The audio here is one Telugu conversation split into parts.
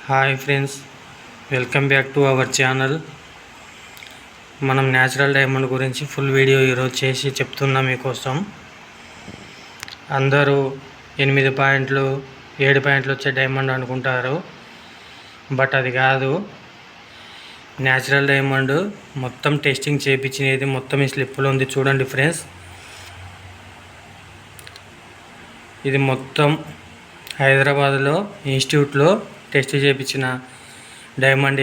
Hi friends, welcome back to our channel. మనం న్యాచురల్ డైమండ్ గురించి ఫుల్ వీడియో ఈరోజు చేసి చెప్తున్నాం మీకోసం. అందరూ 8 పాయింట్లు 7 పాయింట్లు వచ్చే డైమండ్ అనుకుంటారు, బట్ అది కాదు. న్యాచురల్ డైమండ్ మొత్తం టెస్టింగ్ చేయించినది మొత్తం ఈ స్లిప్లో ఉంది. చూడండి ఫ్రెండ్స్, ఇది మొత్తం హైదరాబాద్లో ఇన్స్టిట్యూట్లో టెస్ట్ చేయించిన డైమండ్.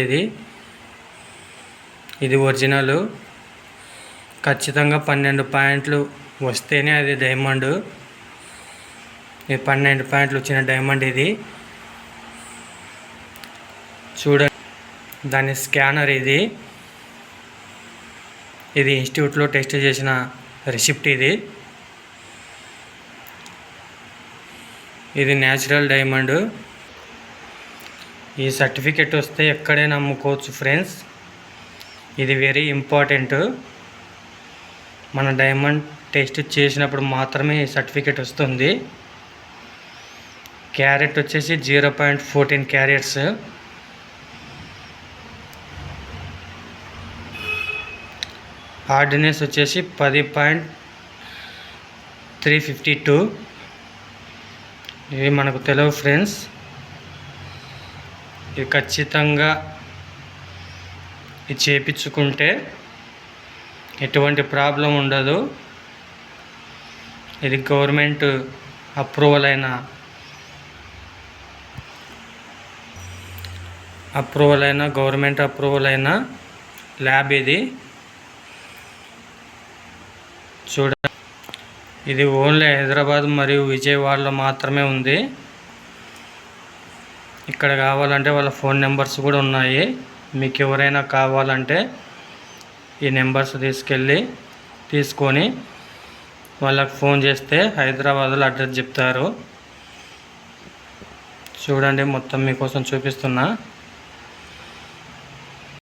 ఇది ఒరిజినల్. ఖచ్చితంగా 12 పాయింట్లు వస్తేనే అది డైమండ్. ఇది 12 పాయింట్లు వచ్చిన డైమండ్. ఇది చూడండి, దాని స్కానర్. ఇది ఇన్స్టిట్యూట్లో టెస్ట్ చేసిన రిసిప్ట్. ఇది న్యాచురల్ డైమండ్. ఈ సర్టిఫికెట్ వస్తే ఎక్కడైనా అమ్ముకోవచ్చు ఫ్రెండ్స్. ఇది వెరీ ఇంపార్టెంట్. మన డైమండ్ టెస్ట్ చేసినప్పుడు మాత్రమే ఈ సర్టిఫికెట్ వస్తుంది. క్యారెట్ వచ్చేసి 0.14 క్యారెట్స్. హార్డ్నెస్ వచ్చేసి 10.352. ఇవి మనకు తెలియవు ఫ్రెండ్స్. ఇది ఖచ్చితంగా ఇది చేయించుకుంటే ఎటువంటి ప్రాబ్లం ఉండదు. ఇది గవర్నమెంట్ అప్రూవల్ అయిన ల్యాబ్. ఇది చూడ, ఇది ఓన్లీ హైదరాబాద్ మరియు విజయవాడలో మాత్రమే ఉంది. ఇక్కడ కావాలంటే వాళ్ళ ఫోన్ నెంబర్స్ కూడా ఉన్నాయి. మీకు ఎవరైనా కావాలంటే ఈ నెంబర్స్ తీసుకొని వాళ్ళకి ఫోన్ చేస్తే హైదరాబాద్లో అడ్రస్ చెప్తారు. చూడండి, మొత్తం మీకోసం చూపిస్తున్నా.